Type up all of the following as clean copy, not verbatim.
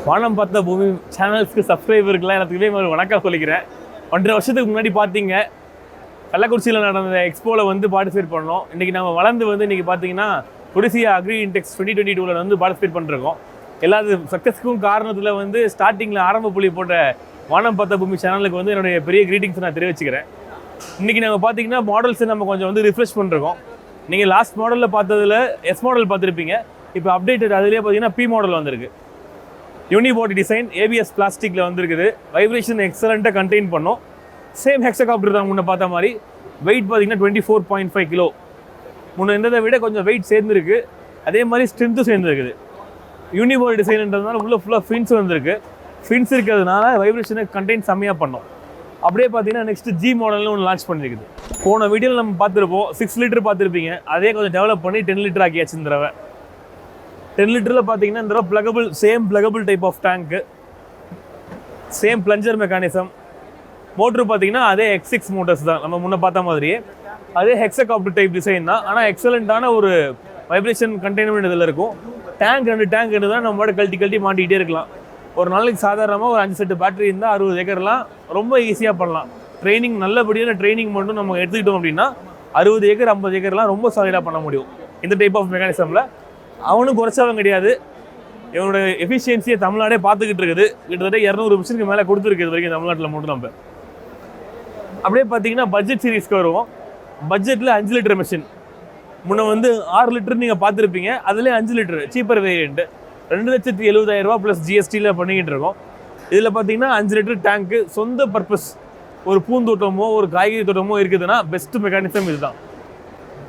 வானம் பார்த்த பூமி சேனல்ஸ்க்கு சப்ஸ்கிரைபருக்குலாம் எனக்கு ஒரு வணக்கம் சொல்லிக்கிறேன். 1.5 வருஷத்துக்கு முன்னாடி பார்த்தீங்க கள்ளக்குறிச்சியில் நடந்த எக்ஸ்போவில் வந்து பார்ட்டிசிபேட் பண்ணோம். இன்றைக்கி நம்ம வளர்ந்து வந்து இன்றைக்கி பார்த்தீங்கன்னா BSc Agri Index 2022 வந்து பார்ட்டிசிபேட் பண்ணிருக்கோம். எல்லாது சக்ஸஸ்க்கும் காரணத்தில் வந்து ஸ்டார்டிங்கில் ஆரம்ப புள்ளி போட்ட வானம் பார்த்த பூமி சேனலுக்கு வந்து என்னுடைய பெரிய கிரீட்டிங்ஸ் நான் தெரிவிச்சுக்கிறேன். இன்றைக்கி நம்ம பார்த்தீங்கன்னா மாடல்ஸை நம்ம கொஞ்சம் வந்து ரிஃப்ரெஷ் பண்ணிருக்கோம். நீங்கள் லாஸ்ட் மாடலில் பார்த்ததில் எஸ் மாடல் பார்த்துருப்பீங்க. இப்போ அப்டேட்டட் அதுலேயே பார்த்தீங்கன்னா பி மாடல் வந்திருக்கு. யூனிபாடி டிசைன் ஏபிஎஸ் பிளாஸ்டிக்கில் வந்துருக்குது. வைப்ரேஷன் எக்ஸலண்ட்டாக கண்டெயின் பண்ணோம். சேம் ஹெக்ஸகாப்டர் தான் முன்ன பார்த்த மாதிரி. வெயிட் பார்த்தீங்கன்னா 24.5 கிலோ. முன்ன இருந்ததை விட கொஞ்சம் வெயிட் சேர்ந்துருக்கு. அதே மாதிரி ஸ்ட்ரென்த்தும் சேர்ந்துருக்குது. யூனிபாடி டிசைன்ன்றதுனால உள்ள ஃபுல்லாக ஃபின்ஸ் வந்துருக்கு. ஃபின்ஸ் இருக்கிறதுனால வைப்ரேஷனை கண்டெயின் செம்மையாக பண்ணோம். அப்படியே பார்த்தீங்கன்னா நெக்ஸ்ட்டு ஜி மாடல்னு ஒன்று லான்ச் பண்ணியிருக்குது. போன வீடியோவில் நம்ம பார்த்துருப்போம் 6 லிட்டர் பார்த்துருப்பீங்க. அதே கொஞ்சம் டெவலப் பண்ணி 10 லிட்டர் ஆக்கியாச்சு. இந்த தடவை 10 லிட்டரில் பார்த்தீங்கன்னா இந்த தடவை பிளகபிள் டைப் ஆஃப் டேங்க்கு, சேம் பிளஞ்சர் மெக்கானிசம். மோட்ரு பார்த்தீங்கன்னா அதே X6 மோட்டர்ஸ் தான், நம்ம முன்ன பார்த்த மாதிரியே. அதே ஹெக்ஸகாப்டர் டைப் டிசைன் தான். ஆனால் எக்ஸலண்ட்டான ஒரு வைப்ரேஷன் கண்டெய்ன்மெண்ட் இதில் இருக்கும். ரெண்டு டேங்க் தான் நம்மளோட கழட்டி மாட்டிக்கிட்டே இருக்கலாம். ஒரு நாளைக்கு சாதாரணமாக ஒரு 5 செட்டு பேட்டரி இருந்தால் 60 ஏக்கர்லாம் ரொம்ப ஈஸியாக பண்ணலாம். ட்ரைனிங் நல்லபடியான ட்ரைனிங் மட்டும் நம்ம எடுத்துக்கிட்டோம் அப்படின்னா 60 ஏக்கர் 50 ஏக்கர்லாம் ரொம்ப சாலிடாக பண்ண முடியும் இந்த டைப் ஆஃப் மெக்கானிசமில். அவனும் குறைச்சவன் கிடையாது. இவனோட எஃபிஷியன்சியை தமிழ்நாடே பார்த்துக்கிட்டு இருக்குது. கிட்டத்தட்ட 200 மிஷினுக்கு மேலே கொடுத்துருக்கு இது வரைக்கும் தமிழ்நாட்டில் மட்டும். நம்ம அப்படியே பார்த்தீங்கன்னா பட்ஜெட் சீரீஸ்க்கு வருவோம். பட்ஜெட்டில் 5 லிட்டர் மிஷின். முன்ன வந்து 6 லிட்டர் நீங்கள் பார்த்துருப்பீங்க. அதுலேயே 5 லிட்டர் சீப்பர் வேரியண்ட்டு 2,70,000 ரூபா ப்ளஸ் ஜிஎஸ்டியில் பண்ணிக்கிட்டு இருக்கோம். இதில் பார்த்தீங்கன்னா 5 லிட்டர் டேங்க்கு. சொந்த பர்பஸ் ஒரு பூந்தோட்டமோ ஒரு காய்கறி தோட்டமோ இருக்குதுன்னா பெஸ்ட்டு மெக்கானிசம் இதுதான்.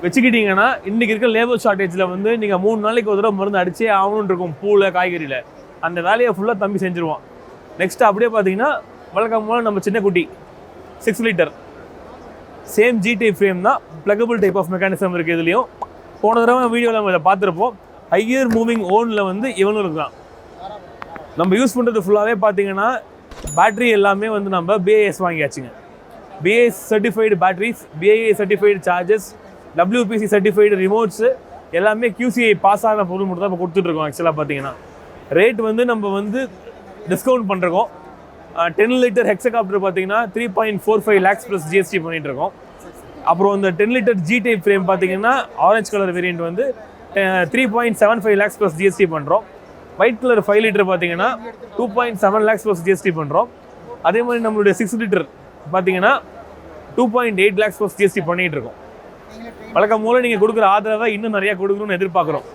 வச்சுக்கிட்டிங்கன்னா இன்றைக்கி இருக்க லேபர் ஷார்ட்டேஜில் வந்து நீங்கள் 3 நாளைக்கு ஒரு தடவை மருந்து அடிச்சே ஆகணுன்னு இருக்கும் பூவில் காய்கறியில். அந்த வேலையை ஃபுல்லாக தம்பி செஞ்சுருவான். நெக்ஸ்ட்டு அப்படியே பார்த்தீங்கன்னா வழக்கம் போல் நம்ம சின்ன குட்டி 6 litre same G type frame தான். பிளகபிள் டைப் ஆஃப் மெக்கானிசம் இருக்குது இதுலேயும். போன தடவை வீடியோவில் நம்ம இதை பார்த்துருப்போம். ஹையர் மூவிங் ஓனில் வந்து இவனும் இருக்கான். நம்ம யூஸ் பண்ணுறது ஃபுல்லாகவே பார்த்தீங்கன்னா பேட்ரி எல்லாமே வந்து நம்ம BIS வாங்கியாச்சுங்க. BIS certified batteries, BIS certified chargers, WPC certified remotes எல்லாமே QCI பாஸ் ஆன பொருள் மட்டும் தான் இப்போ கொடுத்துட்ருக்கோம். ஆக்சுவலாக பார்த்தீங்கன்னா ரேட் வந்து நம்ம வந்து டிஸ்கவுண்ட் பண்ணுறோம். 10 லிட்டர் ஹெக்ஸகாப்டர் பார்த்தீங்கன்னா 3.45 lakhs ப்ளஸ் ஜிஎஸ்டி பண்ணிகிட்ருக்கோம். அப்புறம் இந்த 10 லிட்டர் ஜி டைப் ஃப்ரேம் பார்த்தீங்கன்னா ஆரஞ்ச் கலர் வேரியண்ட் வந்து 3.75 lakhs ப்ளஸ் ஜிஎஸ்டி பண்ணுறோம். ஒயிட் கலர் 5 லிட்டர் பார்த்தீங்கன்னா 2.7 lakhs ப்ளஸ் ஜிஎஸ்டி பண்ணுறோம். அதே மாதிரி நம்மளுடைய 6 லிட்டர் பார்த்தீங்கன்னா 2.8 lakhs ப்ளஸ் ஜிஎஸ்டி பண்ணிகிட்டு இருக்கோம். வழக்கம் மூலம் நீங்கள் கொடுக்குற ஆதரவை இன்னும் நிறையா கொடுக்கணும்னு எதிர்பார்க்குறோம்.